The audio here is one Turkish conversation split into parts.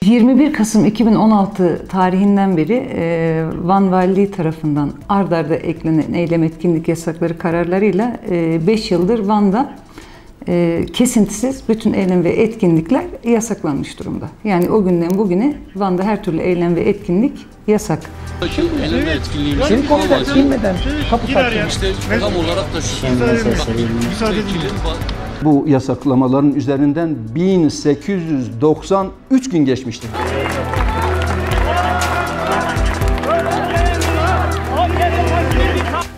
...21 Kasım 2016 tarihinden beri Van Valiliği tarafından ard arda eklenen eylem etkinlik yasakları kararlarıyla 5 yıldır Van'da kesintisiz bütün eylem ve etkinlikler yasaklanmış durumda. Yani o günden bugüne Van'da her türlü eylem ve etkinlik yasak. Eylem ve etkinliğimiz kapı takıyor. İşte tam olarak da şu. Bu yasaklamaların üzerinden 1893 gün geçmiştir.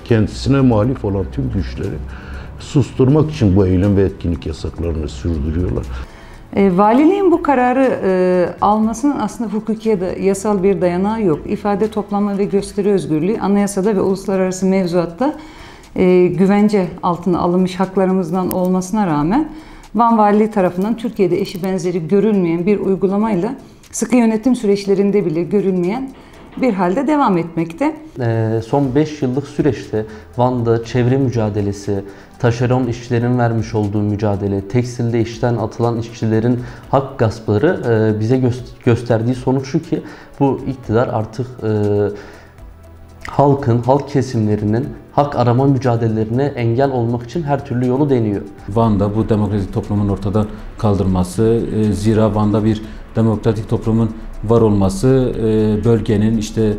Kendisine muhalif olan tüm güçleri susturmak için bu eylem ve etkinlik yasaklarını sürdürüyorlar. Valiliğin bu kararı almasının aslında hukuki ya da yasal bir dayanağı yok. İfade, toplanma ve gösteri özgürlüğü anayasada ve uluslararası mevzuatta güvence altına alınmış haklarımızdan olmasına rağmen Van Valiliği tarafından Türkiye'de eşi benzeri görülmeyen bir uygulamayla sıkı yönetim süreçlerinde bile görülmeyen bir halde devam etmekte. Son 5 yıllık süreçte Van'da çevre mücadelesi, taşeron işçilerin vermiş olduğu mücadele, tekstilde işten atılan işçilerin hak gaspları bize gösterdiği sonuç şu ki bu iktidar artık halk kesimlerinin hak arama mücadelelerine engel olmak için her türlü yolu deniyor. Van'da bu demokratik toplumun ortadan kaldırması, zira Van'da bir demokratik toplumun var olması bölgenin işte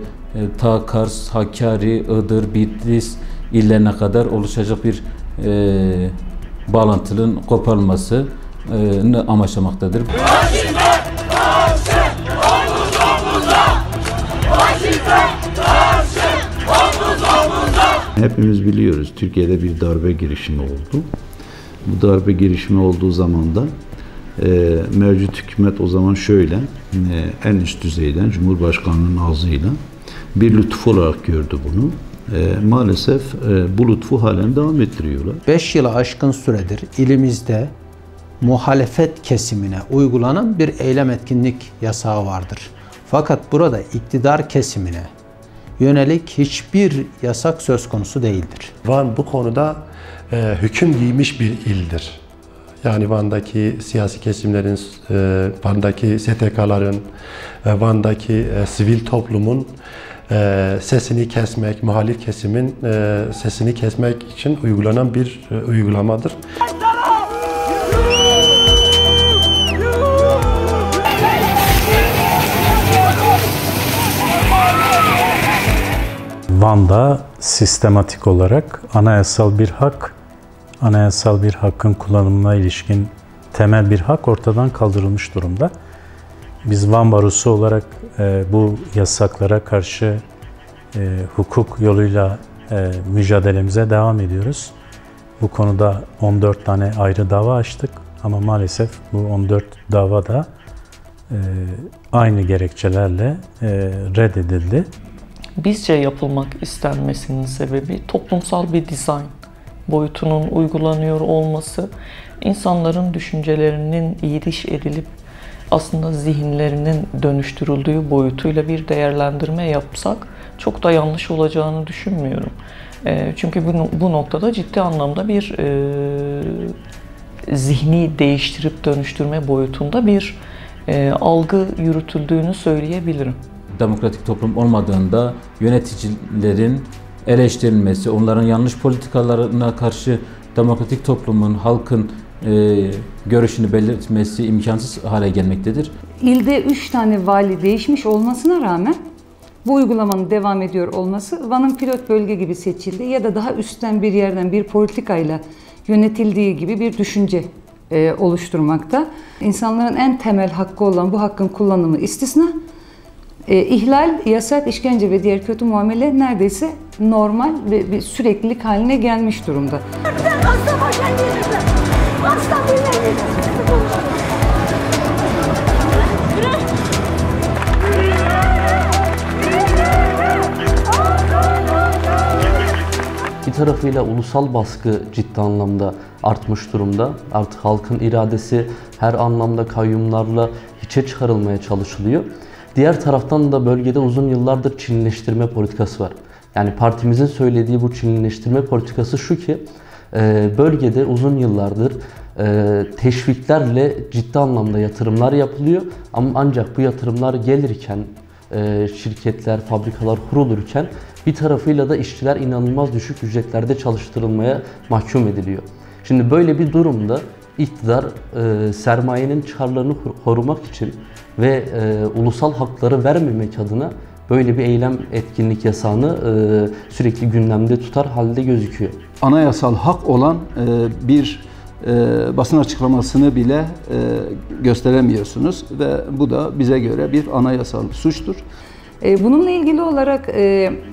ta Kars, Hakkari, Iğdır, Bitlis illerine kadar oluşacak bir bağlantının koparılmasını amaçlamaktadır. Hepimiz biliyoruz, Türkiye'de bir darbe girişimi oldu. Bu darbe girişimi olduğu zaman da mevcut hükümet o zaman şöyle en üst düzeyden Cumhurbaşkanı'nın ağzıyla bir lütuf olarak gördü bunu. Maalesef bu lütfu halen devam ettiriyorlar. 5 yılı aşkın süredir ilimizde muhalefet kesimine uygulanan bir eylem etkinlik yasağı vardır. Fakat burada iktidar kesimine yönelik hiçbir yasak söz konusu değildir. Van bu konuda hüküm giymiş bir ildir. Yani Van'daki siyasi kesimlerin, Van'daki STK'ların, Van'daki sivil toplumun sesini kesmek, muhalif kesimin sesini kesmek için uygulanan bir uygulamadır. Van'da sistematik olarak anayasal bir hakkın kullanımına ilişkin temel bir hak ortadan kaldırılmış durumda. Biz Van Barosu olarak bu yasaklara karşı hukuk yoluyla mücadelemize devam ediyoruz. Bu konuda 14 tane ayrı dava açtık ama maalesef bu 14 dava da aynı gerekçelerle reddedildi. Bizce yapılmak istenmesinin sebebi toplumsal bir dizayn boyutunun uygulanıyor olması, insanların düşüncelerinin iyiliş edilip aslında zihinlerinin dönüştürüldüğü boyutuyla bir değerlendirme yapsak çok da yanlış olacağını düşünmüyorum. Çünkü bu noktada ciddi anlamda bir zihni değiştirip dönüştürme boyutunda bir algı yürütüldüğünü söyleyebilirim. Demokratik toplum olmadığında yöneticilerin eleştirilmesi, onların yanlış politikalarına karşı demokratik toplumun, halkın görüşünü belirtmesi imkansız hale gelmektedir. İlde 3 tane vali değişmiş olmasına rağmen bu uygulamanın devam ediyor olması Van'ın pilot bölge gibi seçildi ya da daha üstten bir yerden bir politikayla yönetildiği gibi bir düşünce oluşturmakta. İnsanların en temel hakkı olan bu hakkın kullanımı istisna. İhlal, yasak, işkence ve diğer kötü muamele neredeyse normal ve bir süreklilik haline gelmiş durumda. tarafıyla ulusal baskı ciddi anlamda artmış durumda. Artık halkın iradesi her anlamda kayyumlarla hiçe çıkarılmaya çalışılıyor. Diğer taraftan da bölgede uzun yıllardır Çinlileştirme politikası var. Yani partimizin söylediği bu Çinlileştirme politikası şu ki, bölgede uzun yıllardır teşviklerle ciddi anlamda yatırımlar yapılıyor. Ama ancak bu yatırımlar gelirken, şirketler, fabrikalar kurulurken bir tarafıyla da işçiler inanılmaz düşük ücretlerde çalıştırılmaya mahkum ediliyor. Şimdi böyle bir durumda iktidar sermayenin çıkarlarını korumak için ve ulusal hakları vermemek adına böyle bir eylem etkinlik yasağını sürekli gündemde tutar halde gözüküyor. Anayasal hak olan bir basın açıklamasını bile gösteremiyorsunuz ve bu da bize göre bir anayasal suçtur. Bununla ilgili olarak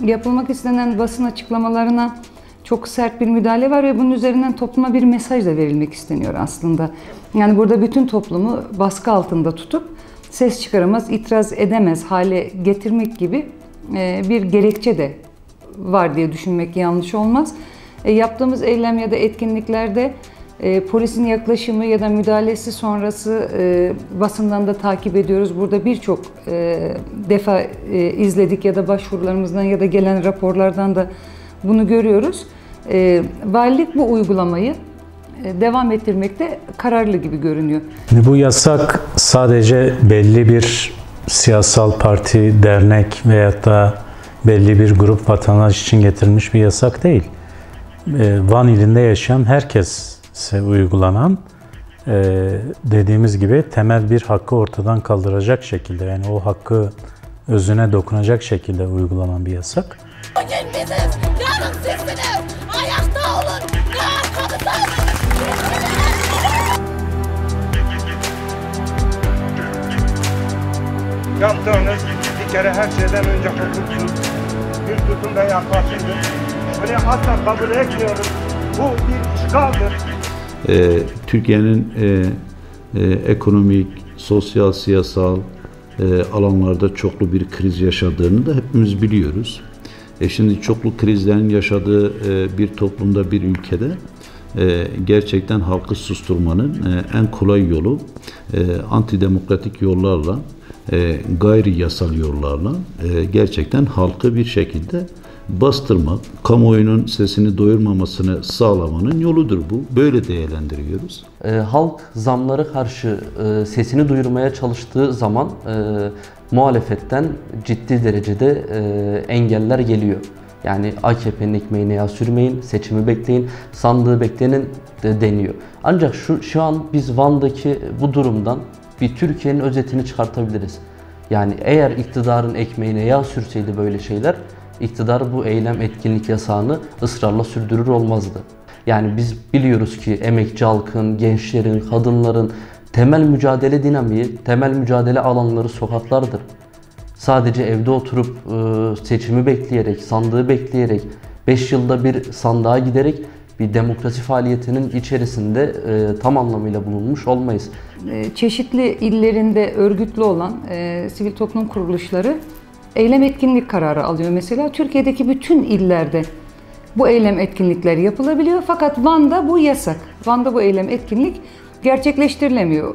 yapılmak istenen basın açıklamalarına çok sert bir müdahale var ve bunun üzerinden topluma bir mesaj da verilmek isteniyor aslında. Yani burada bütün toplumu baskı altında tutup ses çıkaramaz, itiraz edemez hale getirmek gibi bir gerekçe de var diye düşünmek yanlış olmaz. Yaptığımız eylem ya da etkinliklerde polisin yaklaşımı ya da müdahalesi sonrası basından da takip ediyoruz. Burada birçok defa izledik ya da başvurularımızdan ya da gelen raporlardan da bunu görüyoruz. Valilik bu uygulamayı devam ettirmekte kararlı gibi görünüyor. Bu yasak sadece belli bir siyasal parti, dernek veyahut da belli bir grup vatandaş için getirilmiş bir yasak değil. Van ilinde yaşayan herkese uygulanan, dediğimiz gibi temel bir hakkı ortadan kaldıracak şekilde, yani o hakkı özüne dokunacak şekilde uygulanan bir yasak. Bugün biziz, yarın sizsiniz. Ayakta olun, arkamızda. Yaptığınız bir kere her şeyden önce hukuksuz, bir tutum ve yaklaşımdır. Bunu asla kabul etmiyoruz. Bu bir işgaldir. Türkiye'nin ekonomik, sosyal, siyasal alanlarda çoklu bir kriz yaşadığını da hepimiz biliyoruz. Şimdi çoklu krizlerin yaşadığı bir toplumda, bir ülkede gerçekten halkı susturmanın en kolay yolu antidemokratik yollarla, gayri yasal yollarla gerçekten halkı bir şekilde bastırmak, kamuoyunun sesini doyurmamasını sağlamanın yoludur bu. Böyle değerlendiriyoruz. Halk zamlara karşı sesini duyurmaya çalıştığı zaman muhalefetten ciddi derecede engeller geliyor. Yani AKP'nin ekmeğine yağ sürmeyin, seçimi bekleyin, sandığı bekleyin deniyor. Ancak şu an biz Van'daki bu durumdan bir Türkiye'nin özetini çıkartabiliriz. Yani eğer iktidarın ekmeğine yağ sürseydi böyle şeyler, iktidar bu eylem etkinlik yasağını ısrarla sürdürür olmazdı. Yani biz biliyoruz ki emekçi halkın, gençlerin, kadınların temel mücadele dinamiği, temel mücadele alanları sokaklardır. Sadece evde oturup seçimi bekleyerek, sandığı bekleyerek, 5 yılda bir sandığa giderek bir demokrasi faaliyetinin içerisinde tam anlamıyla bulunmuş olmayız. Çeşitli illerinde örgütlü olan sivil toplum kuruluşları eylem etkinlik kararı alıyor. Mesela Türkiye'deki bütün illerde bu eylem etkinlikleri yapılabiliyor. Fakat Van'da bu yasak. Van'da bu eylem etkinlik gerçekleştirilemiyor.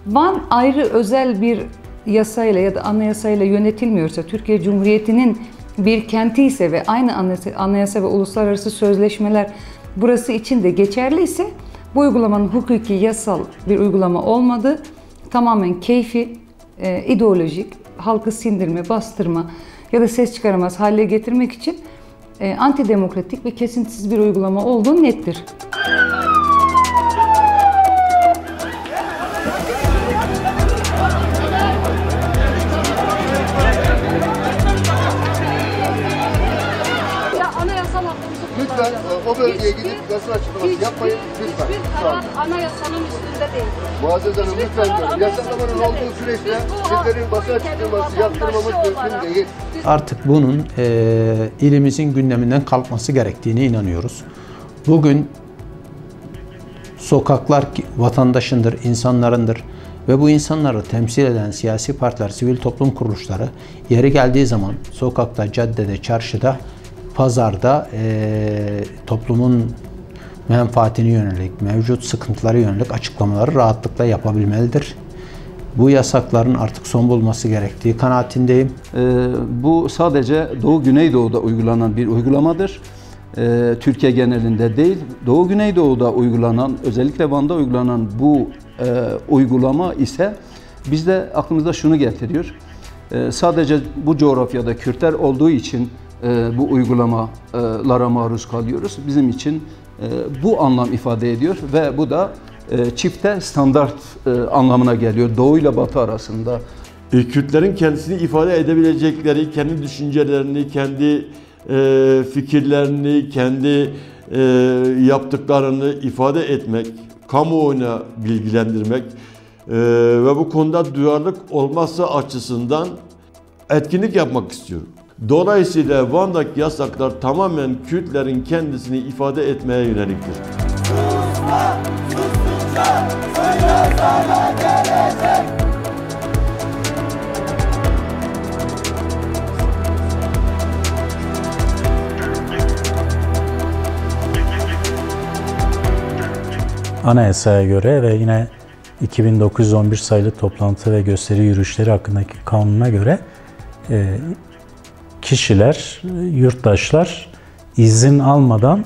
Van ayrı özel bir yasayla ya da anayasayla yönetilmiyorsa, Türkiye Cumhuriyeti'nin bir kenti ise ve aynı anayasa ve uluslararası sözleşmeler burası için de geçerliyse bu uygulamanın hukuki, yasal bir uygulama olmadığı, tamamen keyfi, ideolojik, halkı sindirme, bastırma ya da ses çıkaramaz hale getirmek için antidemokratik ve kesintisiz bir uygulama olduğu nettir. Lütfen o bölgeye gidip basın açıklaması yapmayın. Lütfen. Hiçbir karar anayasanın üstünde değil. Muazzez Hanım lütfen diyorum. Yasaklamanın olduğu süreçte sizlerin basın açıklaması yaptırmamız mümkün değil. Artık bunun ilimizin gündeminden kalkması gerektiğine inanıyoruz. Bugün sokaklar vatandaşındır, insanlarındır ve bu insanları temsil eden siyasi partiler, sivil toplum kuruluşları yeri geldiği zaman sokakta, caddede, çarşıda pazarda toplumun menfaatine yönelik, mevcut sıkıntılara yönelik açıklamaları rahatlıkla yapabilmelidir. Bu yasakların artık son bulması gerektiği kanaatindeyim. Bu sadece Doğu Güneydoğu'da uygulanan bir uygulamadır. Türkiye genelinde değil, Doğu Güneydoğu'da uygulanan, özellikle Van'da uygulanan bu uygulama ise bizde aklımızda şunu getiriyor. Sadece bu coğrafyada Kürtler olduğu için bu uygulamalara maruz kalıyoruz. Bizim için bu anlam ifade ediyor ve bu da çifte standart anlamına geliyor Doğu ile Batı arasında. Kürtlerin kendisini ifade edebilecekleri, kendi düşüncelerini, kendi fikirlerini, kendi yaptıklarını ifade etmek, kamuoyuna bilgilendirmek ve bu konuda duyarlılık olması açısından etkinlik yapmak istiyorum. Dolayısıyla Van'daki yasaklar tamamen Kürtlerin kendisini ifade etmeye yöneliktir. Susma, sustukça söyle sana gelecek. Anayasaya göre ve yine 2911 sayılı toplantı ve gösteri yürüyüşleri hakkındaki kanuna göre kişiler, yurttaşlar izin almadan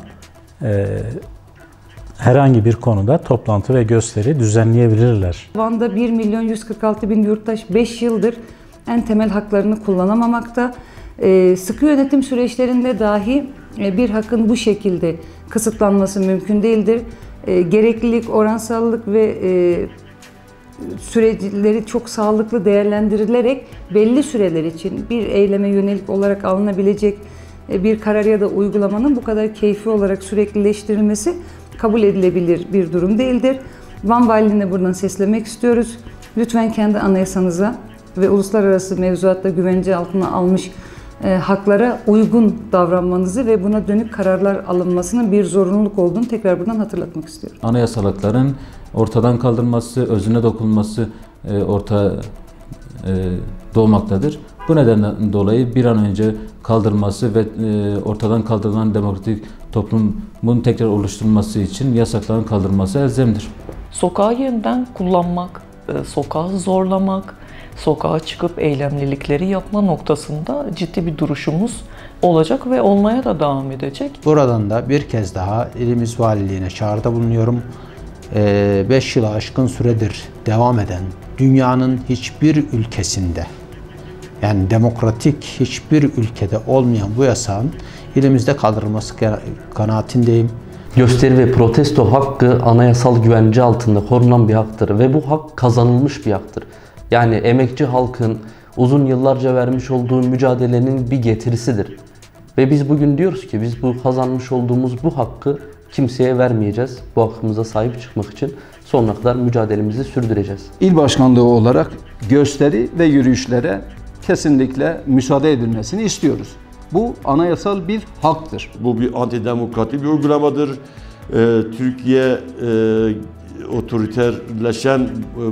herhangi bir konuda toplantı ve gösteri düzenleyebilirler. Van'da 1.146.000 yurttaş 5 yıldır en temel haklarını kullanamamakta. Sıkı yönetim süreçlerinde dahi bir hakkın bu şekilde kısıtlanması mümkün değildir. Gereklilik, oransallık ve süreçleri çok sağlıklı değerlendirilerek belli süreler için bir eyleme yönelik olarak alınabilecek bir karar ya da uygulamanın bu kadar keyfi olarak süreklileştirilmesi kabul edilebilir bir durum değildir. Van Valiliğine buradan seslemek istiyoruz. Lütfen kendi anayasanıza ve uluslararası mevzuatta güvence altına almış haklara uygun davranmanızı ve buna dönük kararlar alınmasının bir zorunluluk olduğunu tekrar buradan hatırlatmak istiyorum. Anayasal hakların ortadan kaldırılması, özüne dokunulması doğmaktadır. Bu nedenden dolayı bir an önce kaldırılması ve ortadan kaldırılan demokratik toplumun tekrar oluşturulması için yasakların kaldırılması elzemdir. Sokağı yeniden kullanmak, sokağı zorlamak, sokağa çıkıp eylemlilikleri yapma noktasında ciddi bir duruşumuz olacak ve olmaya da devam edecek. Buradan da bir kez daha ilimiz valiliğine çağrıda bulunuyorum. 5 yılı aşkın süredir devam eden dünyanın hiçbir ülkesinde, yani demokratik hiçbir ülkede olmayan bu yasağın ilimizde kaldırılması kanaatindeyim. Gösteri ve protesto hakkı anayasal güvence altında korunan bir haktır ve bu hak kazanılmış bir haktır. Yani emekçi halkın uzun yıllarca vermiş olduğu mücadelenin bir getirisidir. Ve biz bugün diyoruz ki biz bu kazanmış olduğumuz bu hakkı kimseye vermeyeceğiz. Bu hakkımıza sahip çıkmak için sonuna kadar mücadelemizi sürdüreceğiz. İl başkanlığı olarak gösteri ve yürüyüşlere kesinlikle müsaade edilmesini istiyoruz. Bu anayasal bir haktır. Bu bir antidemokratik bir uygulamadır. Türkiye otoriterleşen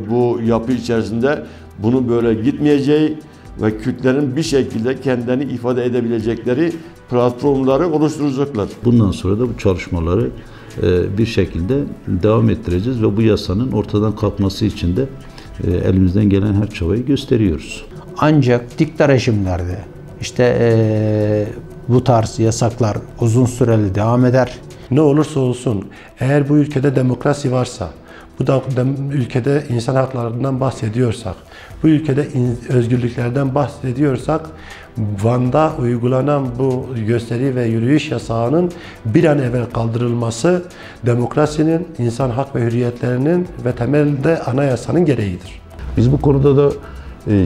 bu yapı içerisinde bunu böyle gitmeyeceği ve Kürtlerin bir şekilde kendilerini ifade edebilecekleri platformları oluşturacaklar. Bundan sonra da bu çalışmaları bir şekilde devam ettireceğiz ve bu yasanın ortadan kalkması için de elimizden gelen her çabayı gösteriyoruz. Ancak dikta rejimlerde bu tarz yasaklar uzun süreli devam eder. Ne olursa olsun eğer bu ülkede demokrasi varsa, bu da ülkede insan haklarından bahsediyorsak, bu ülkede özgürlüklerden bahsediyorsak, Van'da uygulanan bu gösteri ve yürüyüş yasağının bir an evvel kaldırılması demokrasinin, insan hak ve hürriyetlerinin ve temelde anayasanın gereğidir. Biz bu konuda da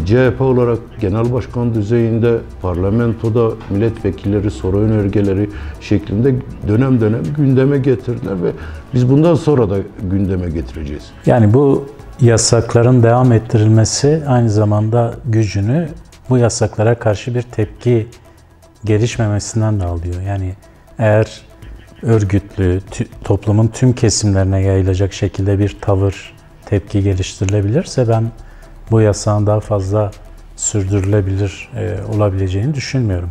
CHP olarak genel başkan düzeyinde, parlamentoda milletvekilleri, soru önergeleri şeklinde dönem dönem gündeme getirdiler ve biz bundan sonra da gündeme getireceğiz. Yani bu yasakların devam ettirilmesi aynı zamanda gücünü bu yasaklara karşı bir tepki gelişmemesinden de alıyor. Yani eğer örgütlü, toplumun tüm kesimlerine yayılacak şekilde bir tavır, tepki geliştirilebilirse ben bu yasağın daha fazla sürdürülebilir olabileceğini düşünmüyorum.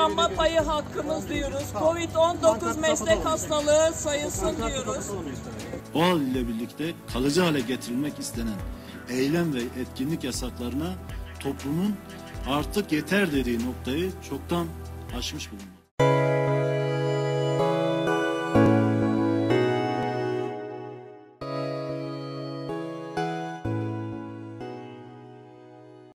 Yaşlanma payı hakkımız diyoruz. Covid-19 meslek hastalığı sayılsın diyoruz. O hal ile birlikte kalıcı hale getirilmek istenen eylem ve etkinlik yasaklarına toplumun artık yeter dediği noktayı çoktan aşmış bulunmaktadır.